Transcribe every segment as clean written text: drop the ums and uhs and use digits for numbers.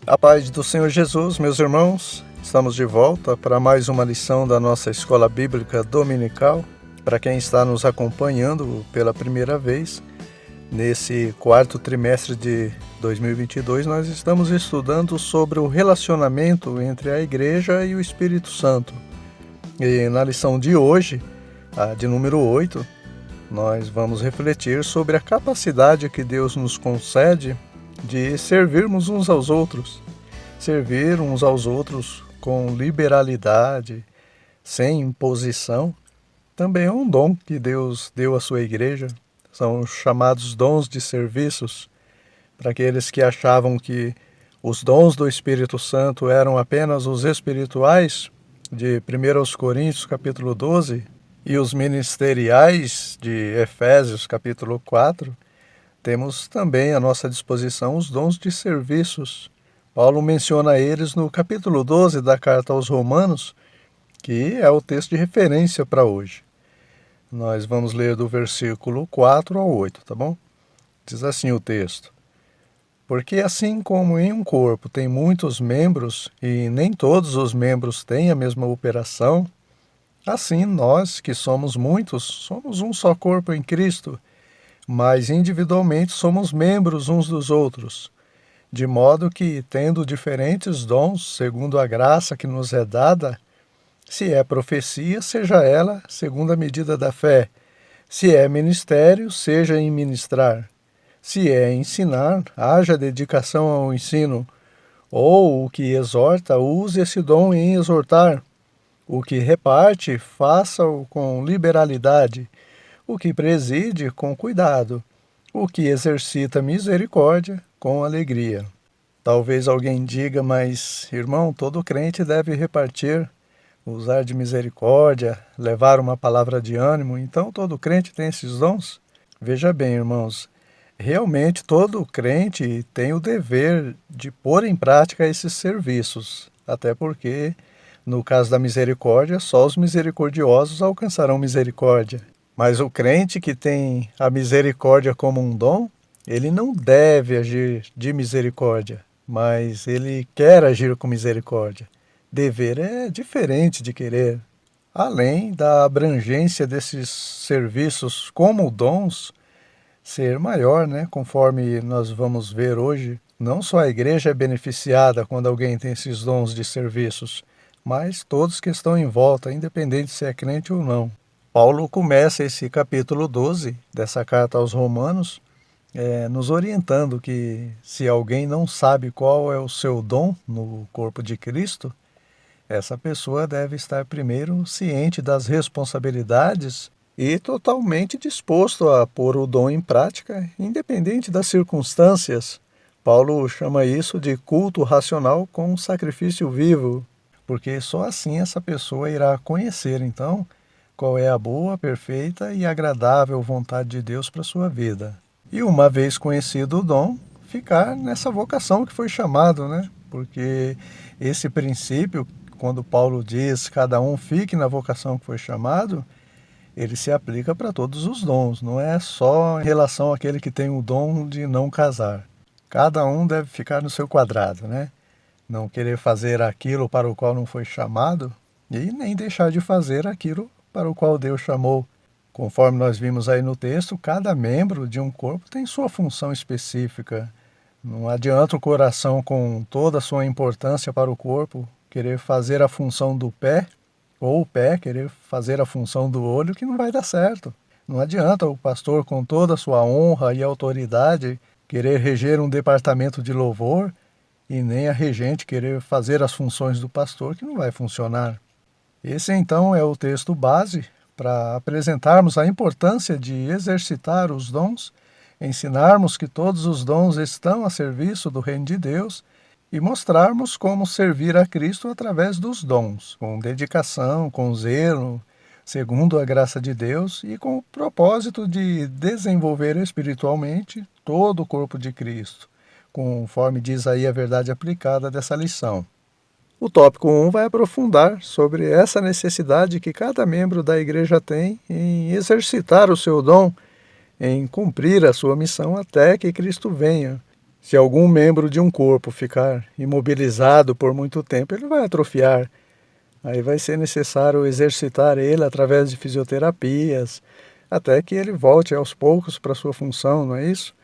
A paz do Senhor Jesus, meus irmãos, estamos de volta para mais uma lição da nossa Escola Bíblica Dominical. Para quem está nos acompanhando pela primeira vez, nesse quarto trimestre de 2022, nós estamos estudando sobre o relacionamento entre a Igreja e o Espírito Santo. E na lição de hoje, a de número 8, nós vamos refletir sobre a capacidade que Deus nos concede de servirmos uns aos outros. Servir uns aos outros com liberalidade, sem imposição, também é um dom que Deus deu à sua igreja. São os chamados dons de serviços. Para aqueles que achavam que os dons do Espírito Santo eram apenas os espirituais, de 1 Coríntios capítulo 12, e os ministeriais de Efésios capítulo 4, temos também à nossa disposição os dons de serviços. Paulo menciona eles no capítulo 12 da carta aos Romanos, que é o texto de referência para hoje. Nós vamos ler do versículo 4 ao 8, tá bom? Diz assim o texto: Porque assim como em um corpo tem muitos membros e nem todos os membros têm a mesma operação, assim nós, que somos muitos, somos um só corpo em Cristo, mas individualmente somos membros uns dos outros, de modo que, tendo diferentes dons, segundo a graça que nos é dada, se é profecia, seja ela segundo a medida da fé, se é ministério, seja em ministrar, se é ensinar, haja dedicação ao ensino, ou o que exorta, use esse dom em exortar, o que reparte, faça-o com liberalidade, o que preside, com cuidado, o que exercita misericórdia, com alegria. Talvez alguém diga, mas, irmão, todo crente deve repartir, usar de misericórdia, levar uma palavra de ânimo, então todo crente tem esses dons? Veja bem, irmãos, realmente todo crente tem o dever de pôr em prática esses serviços, até porque, no caso da misericórdia, só os misericordiosos alcançarão misericórdia. Mas o crente que tem a misericórdia como um dom, ele não deve agir de misericórdia, mas ele quer agir com misericórdia. Dever é diferente de querer. Além da abrangência desses serviços como dons ser maior, conforme nós vamos ver hoje, não só a igreja é beneficiada quando alguém tem esses dons de serviços, mas todos que estão em volta, independente se é crente ou não. Paulo começa esse capítulo 12 dessa carta aos Romanos, nos orientando que se alguém não sabe qual é o seu dom no corpo de Cristo, essa pessoa deve estar primeiro ciente das responsabilidades e totalmente disposto a pôr o dom em prática, independente das circunstâncias. Paulo chama isso de culto racional com sacrifício vivo, porque só assim essa pessoa irá conhecer, então, qual é a boa, perfeita e agradável vontade de Deus para a sua vida. E uma vez conhecido o dom, ficar nessa vocação que foi chamado, Porque esse princípio, quando Paulo diz cada um fique na vocação que foi chamado, ele se aplica para todos os dons, não é só em relação àquele que tem o dom de não casar. Cada um deve ficar no seu quadrado, Não querer fazer aquilo para o qual não foi chamado e nem deixar de fazer aquilo para o qual Deus chamou. Conforme nós vimos aí no texto, cada membro de um corpo tem sua função específica. Não adianta o coração, com toda a sua importância para o corpo, querer fazer a função do pé, ou o pé querer fazer a função do olho, que não vai dar certo. Não adianta o pastor, com toda a sua honra e autoridade, querer reger um departamento de louvor, e nem a regente querer fazer as funções do pastor, que não vai funcionar. Esse então é o texto base para apresentarmos a importância de exercitar os dons, ensinarmos que todos os dons estão a serviço do reino de Deus e mostrarmos como servir a Cristo através dos dons, com dedicação, com zelo, segundo a graça de Deus e com o propósito de desenvolver espiritualmente todo o corpo de Cristo, conforme diz aí a verdade aplicada dessa lição. O tópico 1 vai aprofundar sobre essa necessidade que cada membro da igreja tem em exercitar o seu dom, em cumprir a sua missão até que Cristo venha. Se algum membro de um corpo ficar imobilizado por muito tempo, ele vai atrofiar. Aí vai ser necessário exercitar ele através de fisioterapias, até que ele volte aos poucos para sua função, não é isso?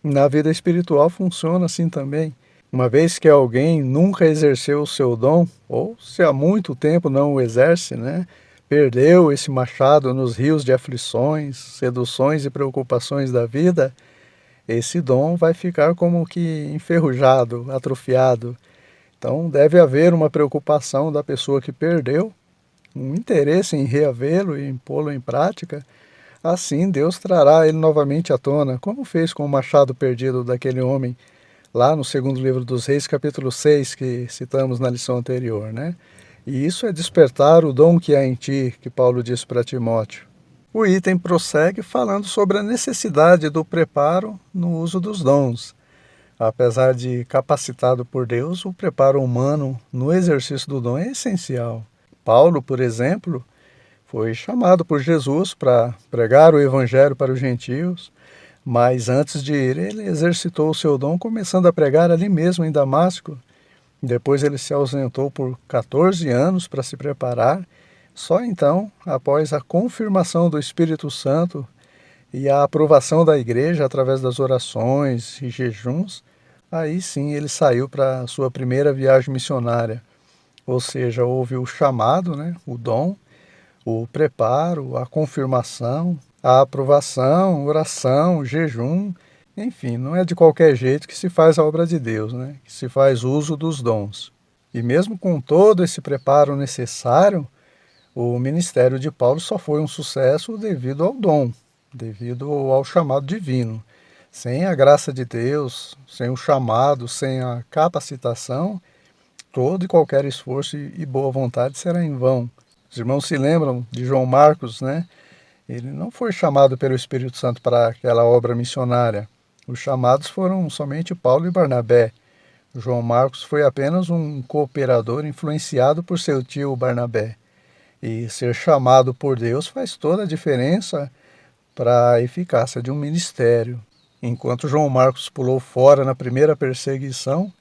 Na vida espiritual funciona assim também. Uma vez que alguém nunca exerceu o seu dom, ou se há muito tempo não o exerce, né? Perdeu esse machado nos rios de aflições, seduções e preocupações da vida, esse dom vai ficar como que enferrujado, atrofiado. Então deve haver uma preocupação da pessoa que perdeu, um interesse em reavê-lo e em pô-lo em prática. Assim Deus trará ele novamente à tona, como fez com o machado perdido daquele homem lá no segundo livro dos Reis, capítulo 6, que citamos na lição anterior, né? E isso é despertar o dom que há em ti, que Paulo disse para Timóteo. O item prossegue falando sobre a necessidade do preparo no uso dos dons. Apesar de capacitado por Deus, o preparo humano no exercício do dom é essencial. Paulo, por exemplo, foi chamado por Jesus para pregar o evangelho para os gentios, mas antes de ir, ele exercitou o seu dom começando a pregar ali mesmo em Damasco. Depois ele se ausentou por 14 anos para se preparar. Só então, após a confirmação do Espírito Santo e a aprovação da igreja através das orações e jejuns, aí sim ele saiu para a sua primeira viagem missionária. Ou seja, houve o chamado, né, o dom, o preparo, a confirmação, a aprovação, oração, jejum, enfim, não é de qualquer jeito que se faz a obra de Deus, né? Que se faz uso dos dons. E mesmo com todo esse preparo necessário, o ministério de Paulo só foi um sucesso devido ao dom, devido ao chamado divino. Sem a graça de Deus, sem o chamado, sem a capacitação, todo e qualquer esforço e boa vontade será em vão. Os irmãos se lembram de João Marcos, né? Ele não foi chamado pelo Espírito Santo para aquela obra missionária. Os chamados foram somente Paulo e Barnabé. João Marcos foi apenas um cooperador influenciado por seu tio Barnabé. E ser chamado por Deus faz toda a diferença para a eficácia de um ministério. Enquanto João Marcos pulou fora na primeira perseguição,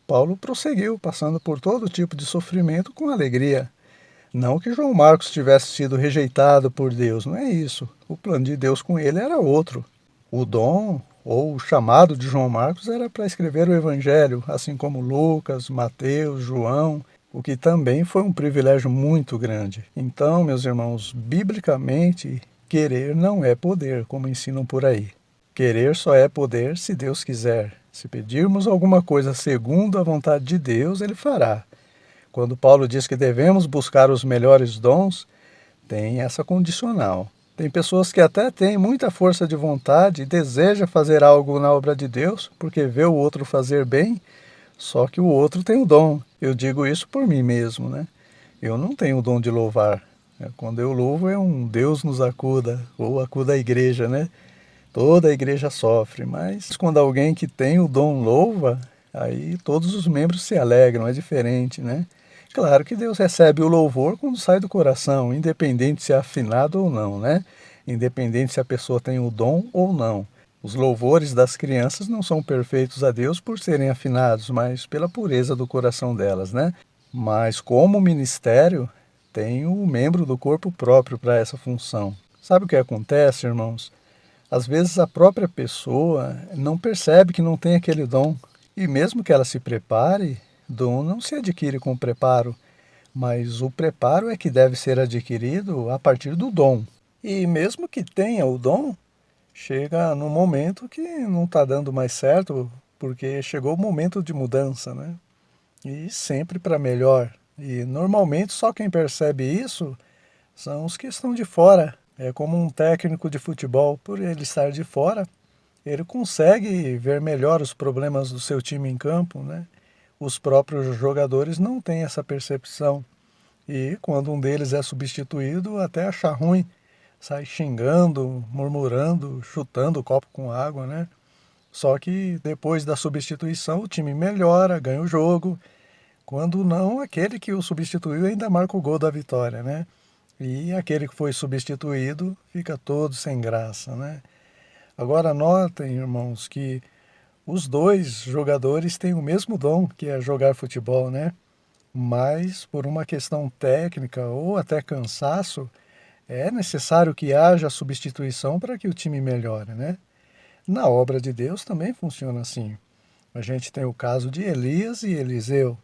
Paulo prosseguiu, passando por todo tipo de sofrimento com alegria. Não que João Marcos tivesse sido rejeitado por Deus, não é isso. O plano de Deus com ele era outro. O dom, ou o chamado de João Marcos, era para escrever o Evangelho, assim como Lucas, Mateus, João, o que também foi um privilégio muito grande. Então, meus irmãos, biblicamente, querer não é poder, como ensinam por aí. Querer só é poder se Deus quiser. Se pedirmos alguma coisa segundo a vontade de Deus, Ele fará. Quando Paulo diz que devemos buscar os melhores dons, tem essa condicional. Tem pessoas que até têm muita força de vontade e desejam fazer algo na obra de Deus porque vê o outro fazer bem, só que o outro tem o dom. Eu digo isso por mim mesmo, né? Eu não tenho o dom de louvar. Quando eu louvo é um Deus nos acuda, ou acuda a igreja, né? Toda a igreja sofre, mas quando alguém que tem o dom louva, aí todos os membros se alegram, é diferente, né? Claro que Deus recebe o louvor quando sai do coração, independente se é afinado ou não, né? Independente se a pessoa tem o dom ou não. Os louvores das crianças não são perfeitos a Deus por serem afinados, mas pela pureza do coração delas, né? Mas como ministério, tem um membro do corpo próprio para essa função. Sabe o que acontece, irmãos? Às vezes a própria pessoa não percebe que não tem aquele dom. E mesmo que ela se prepare, dom não se adquire com preparo, mas o preparo é que deve ser adquirido a partir do dom. E mesmo que tenha o dom, chega num momento que não está dando mais certo, porque chegou o momento de mudança, né? E sempre para melhor. E normalmente só quem percebe isso são os que estão de fora. É como um técnico de futebol, por ele estar de fora, ele consegue ver melhor os problemas do seu time em campo, né? Os próprios jogadores não têm essa percepção. E quando um deles é substituído, até achar ruim, sai xingando, murmurando, chutando o copo com água, né? Só que depois da substituição o time melhora, ganha o jogo. Quando não, aquele que o substituiu ainda marca o gol da vitória, né? E aquele que foi substituído fica todo sem graça, né? Agora notem, irmãos, que Os dois jogadores têm o mesmo dom, que é jogar futebol, né? Mas por uma questão técnica ou até cansaço, é necessário que haja substituição para que o time melhore, né? Na obra de Deus também funciona assim. A gente tem o caso de Elias e Eliseu.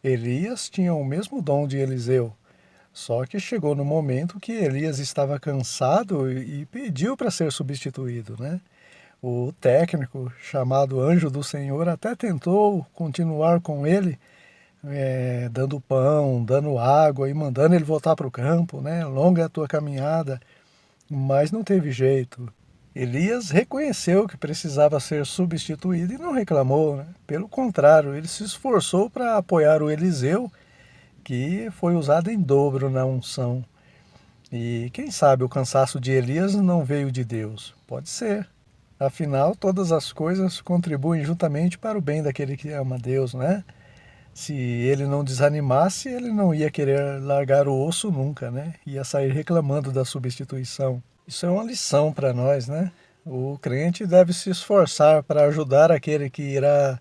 Elias tinha o mesmo dom de Eliseu, só que chegou no momento que Elias estava cansado e pediu para ser substituído, né? O técnico, chamado Anjo do Senhor, até tentou continuar com ele, dando pão, dando água e mandando ele voltar para o campo, né? Longa é a tua caminhada, mas não teve jeito. Elias reconheceu que precisava ser substituído e não reclamou, né? Pelo contrário, ele se esforçou para apoiar o Eliseu, que foi usado em dobro na unção. E quem sabe o cansaço de Elias não veio de Deus? Pode ser. Afinal, todas as coisas contribuem juntamente para o bem daquele que ama Deus, né? Se ele não desanimasse, ele não ia querer largar o osso nunca, né? Ia sair reclamando da substituição. Isso é uma lição para nós, né? O crente deve se esforçar para ajudar aquele que irá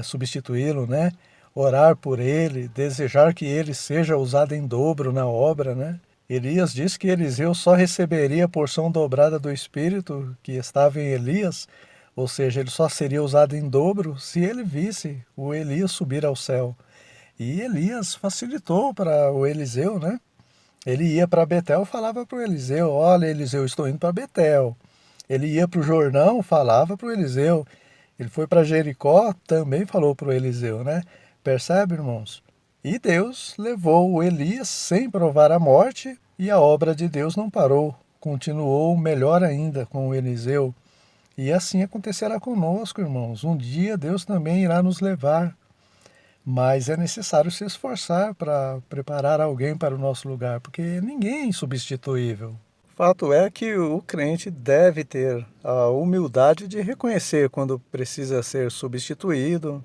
substituí-lo, né? Orar por ele, desejar que ele seja usado em dobro na obra, né? Elias disse que Eliseu só receberia a porção dobrada do Espírito que estava em Elias, ou seja, ele só seria usado em dobro se ele visse o Elias subir ao céu. E Elias facilitou para o Eliseu, né? Ele ia para Betel, falava para o Eliseu: olha, Eliseu, estou indo para Betel. Ele ia para o Jordão, falava para o Eliseu. Ele foi para Jericó, também falou para o Eliseu, né? Percebe, irmãos? E Deus levou o Elias sem provar a morte, e a obra de Deus não parou. Continuou melhor ainda com o Eliseu. E assim acontecerá conosco, irmãos. Um dia Deus também irá nos levar. Mas é necessário se esforçar para preparar alguém para o nosso lugar, porque ninguém é insubstituível. Fato é que o crente deve ter a humildade de reconhecer quando precisa ser substituído,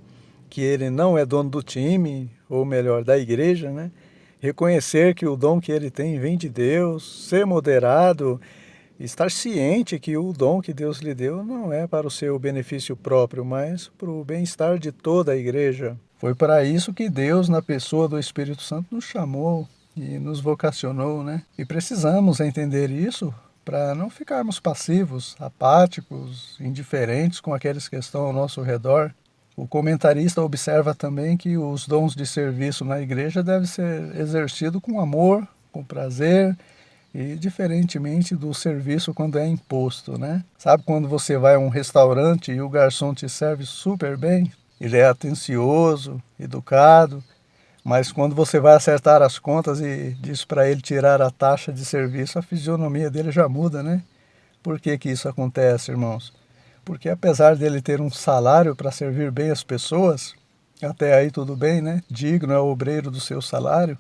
que ele não é dono do time, ou melhor, da igreja, né? Reconhecer que o dom que ele tem vem de Deus, ser moderado, estar ciente que o dom que Deus lhe deu não é para o seu benefício próprio, mas para o bem-estar de toda a igreja. Foi para isso que Deus, na pessoa do Espírito Santo, nos chamou e nos vocacionou, né? E precisamos entender isso para não ficarmos passivos, apáticos, indiferentes com aqueles que estão ao nosso redor. O comentarista observa também que os dons de serviço na igreja devem ser exercidos com amor, com prazer e diferentemente do serviço quando é imposto, né? Sabe quando você vai a um restaurante e o garçom te serve super bem? Ele é atencioso, educado, mas quando você vai acertar as contas e diz para ele tirar a taxa de serviço, a fisionomia dele já muda, né? Por que que isso acontece, irmãos? Porque apesar dele ter um salário para servir bem as pessoas, até aí tudo bem, né? Digno é o obreiro do seu salário,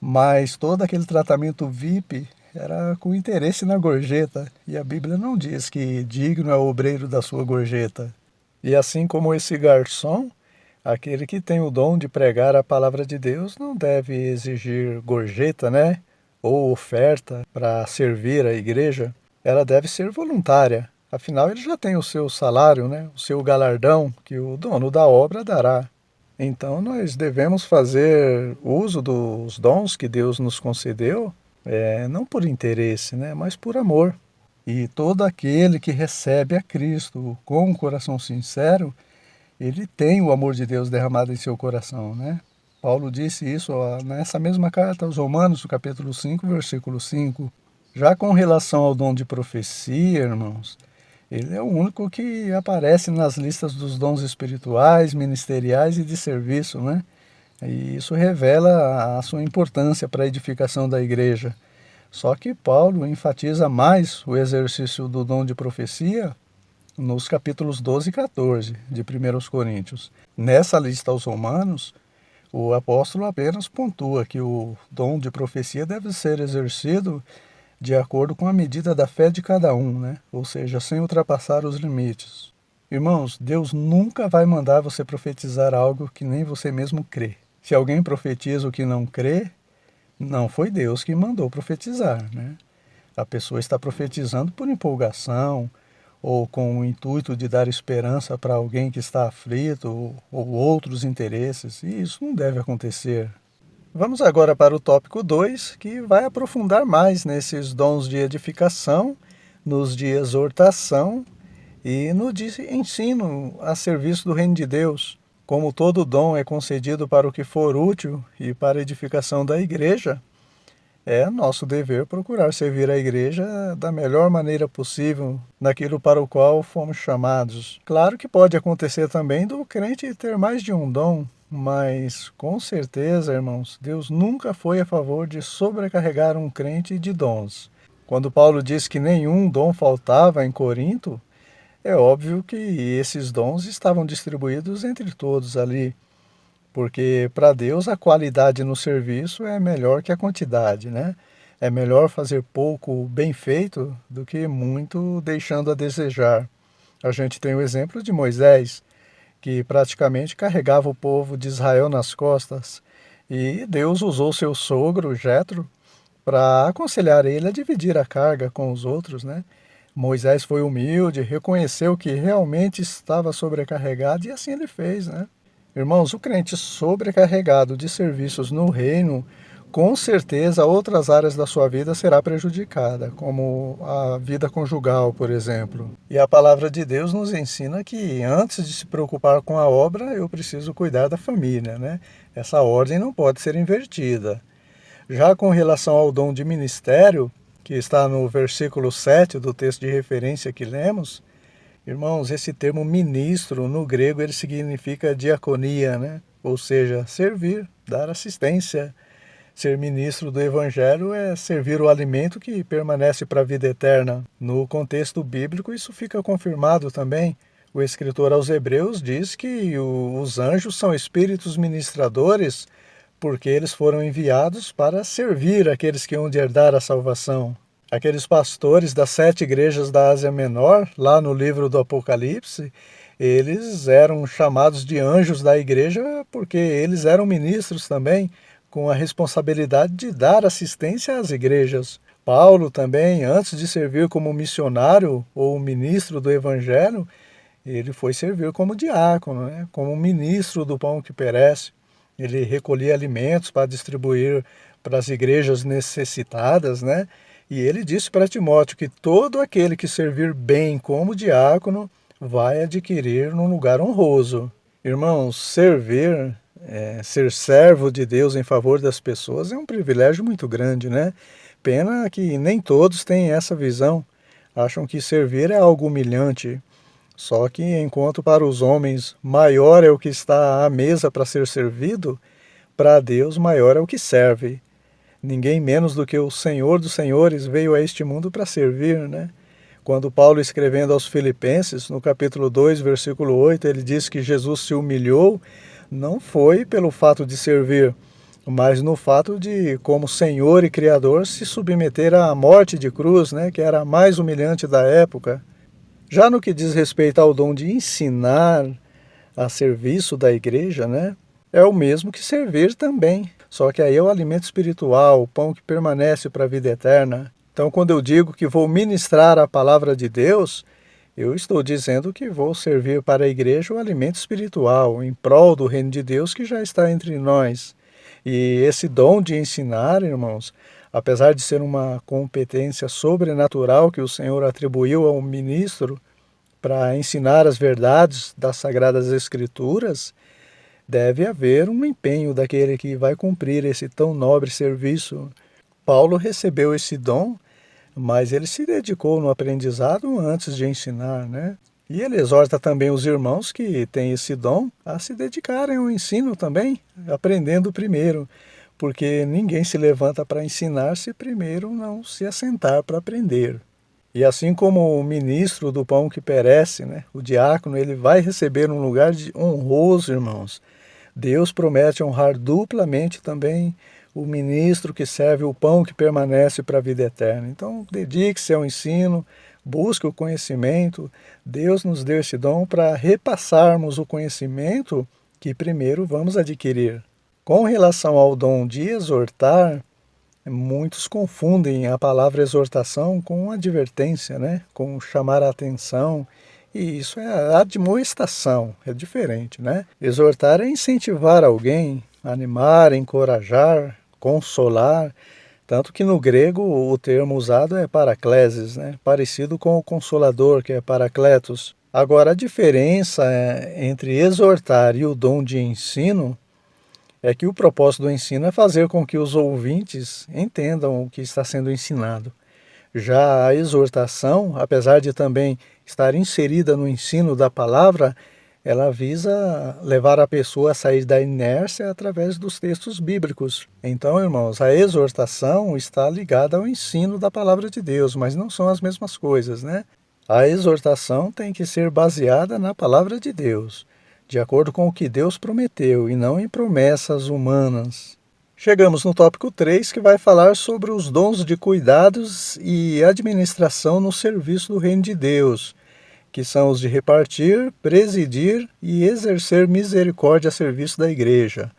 mas todo aquele tratamento VIP era com interesse na gorjeta, e a Bíblia não diz que digno é o obreiro da sua gorjeta. E assim como esse garçom, aquele que tem o dom de pregar a palavra de Deus não deve exigir gorjeta, né? Ou oferta para servir a igreja. Ela deve ser voluntária. Afinal, ele já tem o seu salário, né? O seu galardão que o dono da obra dará. Então, nós devemos fazer uso dos dons que Deus nos concedeu, não por interesse, né? Mas por amor. E todo aquele que recebe a Cristo com um coração sincero, ele tem o amor de Deus derramado em seu coração, né? Paulo disse isso nessa mesma carta aos Romanos, no capítulo 5, versículo 5. Já com relação ao dom de profecia, irmãos, ele é o único que aparece nas listas dos dons espirituais, ministeriais e de serviço, né? E isso revela a sua importância para a edificação da igreja. Só que Paulo enfatiza mais o exercício do dom de profecia nos capítulos 12 e 14 de 1 Coríntios. Nessa lista aos Romanos, o apóstolo apenas pontua que o dom de profecia deve ser exercido de acordo com a medida da fé de cada um, né? Ou seja, sem ultrapassar os limites. Irmãos, Deus nunca vai mandar você profetizar algo que nem você mesmo crê. Se alguém profetiza o que não crê, não foi Deus que mandou profetizar, né? A pessoa está profetizando por empolgação, ou com o intuito de dar esperança para alguém que está aflito ou outros interesses, e isso não deve acontecer. Vamos agora para o tópico 2, que vai aprofundar mais nesses dons de edificação, nos de exortação e no de ensino a serviço do reino de Deus. Como todo dom é concedido para o que for útil e para a edificação da igreja, é nosso dever procurar servir a igreja da melhor maneira possível, naquilo para o qual fomos chamados. Claro que pode acontecer também do crente ter mais de um dom, mas com certeza, irmãos, Deus nunca foi a favor de sobrecarregar um crente de dons. Quando Paulo diz que nenhum dom faltava em Corinto, é óbvio que esses dons estavam distribuídos entre todos ali, porque para Deus a qualidade no serviço é melhor que a quantidade, né? É melhor fazer pouco bem feito do que muito deixando a desejar. A gente tem o exemplo de Moisés, que praticamente carregava o povo de Israel nas costas, e Deus usou seu sogro, Jetro, para aconselhar ele a dividir a carga com os outros, né? Moisés foi humilde, reconheceu que realmente estava sobrecarregado e assim ele fez, né? Irmãos, o crente sobrecarregado de serviços no reino, com certeza outras áreas da sua vida será prejudicada, como a vida conjugal, por exemplo. E a palavra de Deus nos ensina que antes de se preocupar com a obra, eu preciso cuidar da família, né? Essa ordem não pode ser invertida. Já com relação ao dom de ministério, que está no versículo 7 do texto de referência que lemos, irmãos, esse termo ministro no grego ele significa diaconia, né? Ou seja, servir, dar assistência. Ser ministro do evangelho é servir o alimento que permanece para a vida eterna. No contexto bíblico isso fica confirmado também. O escritor aos Hebreus diz que os anjos são espíritos ministradores porque eles foram enviados para servir aqueles que hão de herdar a salvação. Aqueles pastores das 7 igrejas da Ásia Menor, lá no livro do Apocalipse, eles eram chamados de anjos da igreja porque eles eram ministros também, com a responsabilidade de dar assistência às igrejas. Paulo também, antes de servir como missionário ou ministro do evangelho, ele foi servir como diácono, né? Como ministro do pão que perece. Ele recolhia alimentos para distribuir para as igrejas necessitadas, né? E ele disse para Timóteo que todo aquele que servir bem como diácono vai adquirir um lugar honroso. Irmãos, servir, ser servo de Deus em favor das pessoas é um privilégio muito grande, né? Pena que nem todos têm essa visão. Acham que servir é algo humilhante. Só que enquanto para os homens maior é o que está à mesa para ser servido, para Deus maior é o que serve. Ninguém menos do que o Senhor dos Senhores veio a este mundo para servir, né? Quando Paulo, escrevendo aos Filipenses, no capítulo 2, versículo 8, ele diz que Jesus se humilhou, não foi pelo fato de servir, mas no fato de, como Senhor e Criador, se submeter à morte de cruz, né? Que era a mais humilhante da época. Já no que diz respeito ao dom de ensinar a serviço da igreja, né? É o mesmo que servir também. Só que aí é o alimento espiritual, o pão que permanece para a vida eterna. Então, quando eu digo que vou ministrar a palavra de Deus, eu estou dizendo que vou servir para a igreja o alimento espiritual, em prol do reino de Deus que já está entre nós. E esse dom de ensinar, irmãos, apesar de ser uma competência sobrenatural que o Senhor atribuiu ao ministro para ensinar as verdades das Sagradas Escrituras, deve haver um empenho daquele que vai cumprir esse tão nobre serviço. Paulo recebeu esse dom, mas ele se dedicou no aprendizado antes de ensinar, né? E ele exorta também os irmãos que têm esse dom a se dedicarem ao ensino também, aprendendo primeiro, porque ninguém se levanta para ensinar se primeiro não se assentar para aprender. E assim como o ministro do pão que perece, né, o diácono, ele vai receber um lugar honroso, irmãos. Deus promete honrar duplamente também o ministro que serve o pão que permanece para a vida eterna. Então, dedique-se ao ensino, busque o conhecimento. Deus nos deu esse dom para repassarmos o conhecimento que primeiro vamos adquirir. Com relação ao dom de exortar, Muitos confundem a palavra exortação com advertência, né? Com chamar a atenção. E isso é admoestação, é diferente, né? Exortar é incentivar alguém, animar, encorajar, consolar. Tanto que no grego o termo usado é paraklesis, né? Parecido com o consolador, que é parakletos. Agora, a diferença entre exortar e o dom de ensino é que o propósito do ensino é fazer com que os ouvintes entendam o que está sendo ensinado. Já a exortação, apesar de também estar inserida no ensino da palavra, ela visa levar a pessoa a sair da inércia através dos textos bíblicos. Então, irmãos, a exortação está ligada ao ensino da palavra de Deus, mas não são as mesmas coisas, né? A exortação tem que ser baseada na palavra de Deus, de acordo com o que Deus prometeu e não em promessas humanas. Chegamos no tópico 3, que vai falar sobre os dons de cuidados e administração no serviço do reino de Deus, que são os de repartir, presidir e exercer misericórdia a serviço da igreja.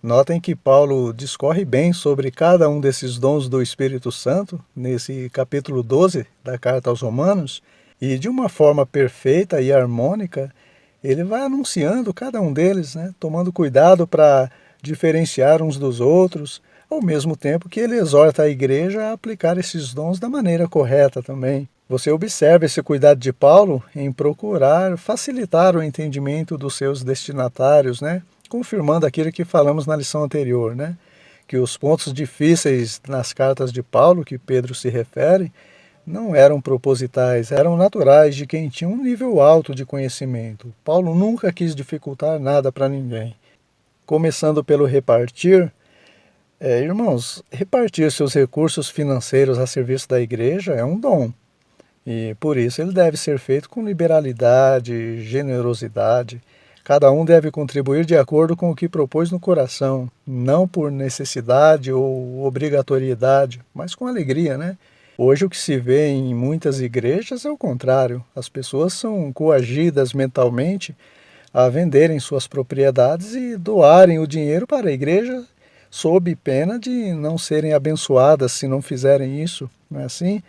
Notem que Paulo discorre bem sobre cada um desses dons do Espírito Santo, nesse capítulo 12 da carta aos Romanos, e de uma forma perfeita e harmônica, ele vai anunciando cada um deles, né, tomando cuidado para diferenciar uns dos outros, ao mesmo tempo que ele exorta a igreja a aplicar esses dons da maneira correta também. Você observa esse cuidado de Paulo em procurar facilitar o entendimento dos seus destinatários, né? Confirmando aquilo que falamos na lição anterior, né? Que os pontos difíceis nas cartas de Paulo, que Pedro se refere, não eram propositais, eram naturais de quem tinha um nível alto de conhecimento. Paulo nunca quis dificultar nada para ninguém. Começando pelo repartir, irmãos, repartir seus recursos financeiros a serviço da igreja é um dom. E por isso ele deve ser feito com liberalidade, generosidade. Cada um deve contribuir de acordo com o que propôs no coração, não por necessidade ou obrigatoriedade, mas com alegria, né? Hoje o que se vê em muitas igrejas é o contrário. As pessoas são coagidas mentalmente a venderem suas propriedades e doarem o dinheiro para a igreja sob pena de não serem abençoadas se não fizerem isso, não é assim?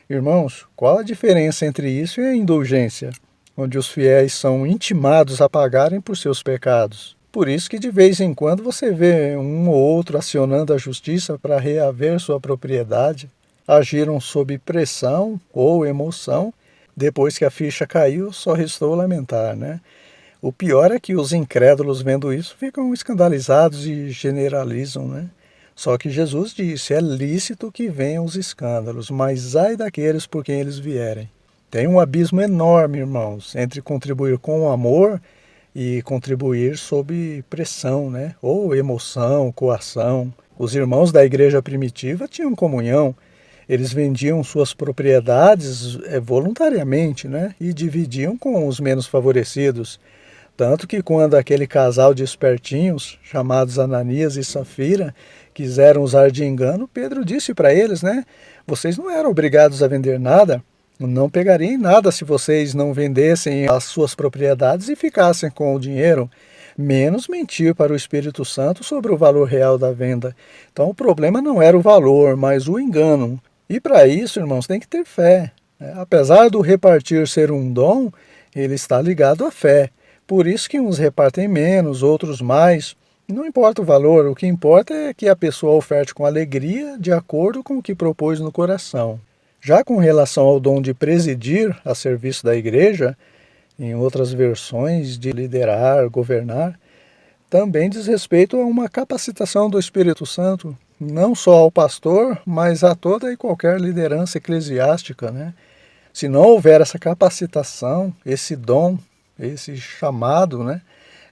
Irmãos, qual a diferença entre isso e a indulgência, onde os fiéis são intimados a pagarem por seus pecados? Por isso que de vez em quando você vê um ou outro acionando a justiça para reaver sua propriedade, agiram sob pressão ou emoção, depois que a ficha caiu, só restou lamentar, né? O pior é que os incrédulos vendo isso ficam escandalizados e generalizam, né? Só que Jesus disse, é lícito que venham os escândalos, mas ai daqueles por quem eles vierem. Tem um abismo enorme, irmãos, entre contribuir com amor e contribuir sob pressão, né? Ou emoção, coação. Os irmãos da igreja primitiva tinham comunhão, eles vendiam suas propriedades voluntariamente, né? E dividiam com os menos favorecidos. Tanto que quando aquele casal de espertinhos, chamados Ananias e Safira, quiseram usar de engano, Pedro disse para eles, né? Vocês não eram obrigados a vender nada, não pegariam nada se vocês não vendessem as suas propriedades e ficassem com o dinheiro, menos mentir para o Espírito Santo sobre o valor real da venda. Então o problema não era o valor, mas o engano. E para isso, irmãos, tem que ter fé, né? Apesar do repartir ser um dom, ele está ligado à fé. Por isso que uns repartem menos, outros mais. Não importa o valor, o que importa é que a pessoa oferte com alegria, de acordo com o que propôs no coração. Já com relação ao dom de presidir a serviço da igreja, em outras versões de liderar, governar, também diz respeito a uma capacitação do Espírito Santo, não só ao pastor, mas a toda e qualquer liderança eclesiástica, né? Se não houver essa capacitação, esse dom, esse chamado, né?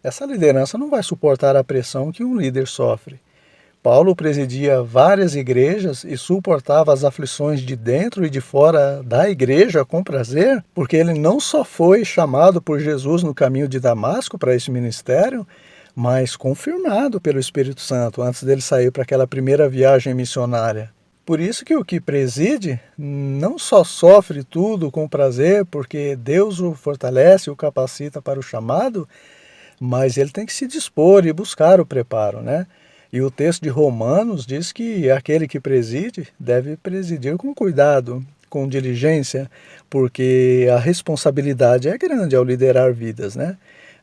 Essa liderança não vai suportar a pressão que um líder sofre. Paulo presidia várias igrejas e suportava as aflições de dentro e de fora da igreja com prazer, porque ele não só foi chamado por Jesus no caminho de Damasco para esse ministério, mas confirmado pelo Espírito Santo antes dele sair para aquela primeira viagem missionária. Por isso que o que preside não só sofre tudo com prazer, porque Deus o fortalece, o capacita para o chamado, mas ele tem que se dispor e buscar o preparo, né? E o texto de Romanos diz que aquele que preside deve presidir com cuidado, com diligência, porque a responsabilidade é grande ao liderar vidas, né?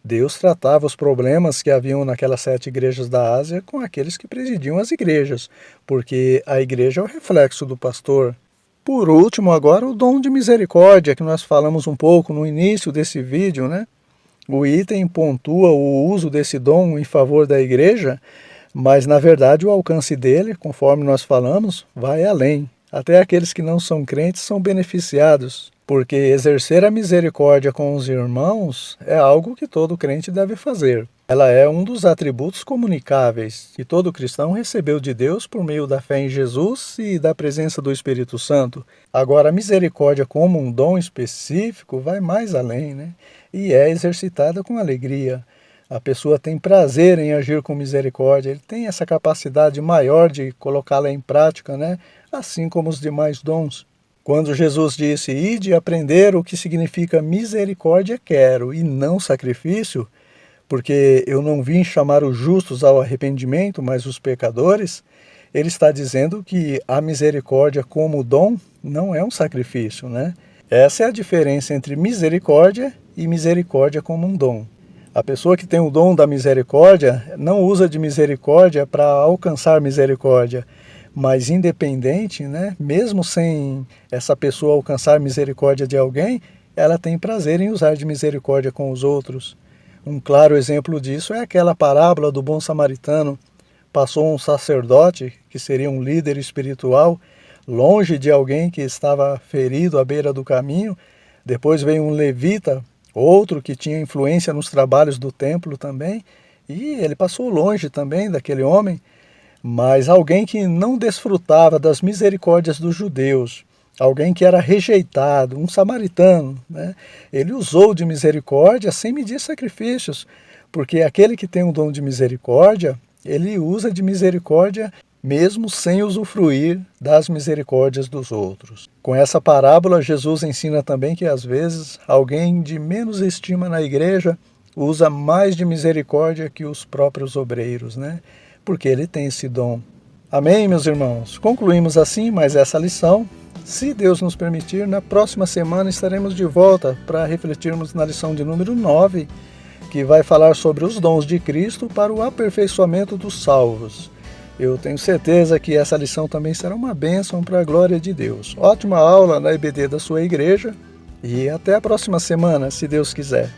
Deus tratava os problemas que haviam naquelas 7 igrejas da Ásia com aqueles que presidiam as igrejas, porque a igreja é o reflexo do pastor. Por último, agora, o dom de misericórdia, que nós falamos um pouco no início desse vídeo, né? O item pontua o uso desse dom em favor da igreja, mas, na verdade, o alcance dele, conforme nós falamos, vai além. Até aqueles que não são crentes são beneficiados, porque exercer a misericórdia com os irmãos é algo que todo crente deve fazer. Ela é um dos atributos comunicáveis que todo cristão recebeu de Deus por meio da fé em Jesus e da presença do Espírito Santo. Agora, a misericórdia como um dom específico vai mais além, né? E é exercitada com alegria. A pessoa tem prazer em agir com misericórdia, ele tem essa capacidade maior de colocá-la em prática, né? Assim como os demais dons. Quando Jesus disse, ide aprender o que significa misericórdia quero e não sacrifício, porque eu não vim chamar os justos ao arrependimento, mas os pecadores, ele está dizendo que a misericórdia como dom não é um sacrifício, né? Essa é a diferença entre misericórdia e misericórdia como um dom. A pessoa que tem o dom da misericórdia não usa de misericórdia para alcançar misericórdia, mas independente, né? Mesmo sem essa pessoa alcançar misericórdia de alguém, ela tem prazer em usar de misericórdia com os outros. Um claro exemplo disso é aquela parábola do bom samaritano. Passou um sacerdote, que seria um líder espiritual, longe de alguém que estava ferido à beira do caminho. Depois veio um levita, outro que tinha influência nos trabalhos do templo também, e ele passou longe também daquele homem, mas alguém que não desfrutava das misericórdias dos judeus, alguém que era rejeitado, um samaritano, né? Ele usou de misericórdia sem medir sacrifícios, porque aquele que tem o dom de misericórdia, ele usa de misericórdia mesmo sem usufruir das misericórdias dos outros. Com essa parábola, Jesus ensina também que às vezes alguém de menos estima na igreja usa mais de misericórdia que os próprios obreiros, né? Porque ele tem esse dom. Amém, meus irmãos? Concluímos assim mais essa lição. Se Deus nos permitir, na próxima semana estaremos de volta para refletirmos na lição de número 9, que vai falar sobre os dons de Cristo para o aperfeiçoamento dos salvos. Eu tenho certeza que essa lição também será uma bênção para a glória de Deus. Ótima aula na EBD da sua igreja e até a próxima semana, se Deus quiser.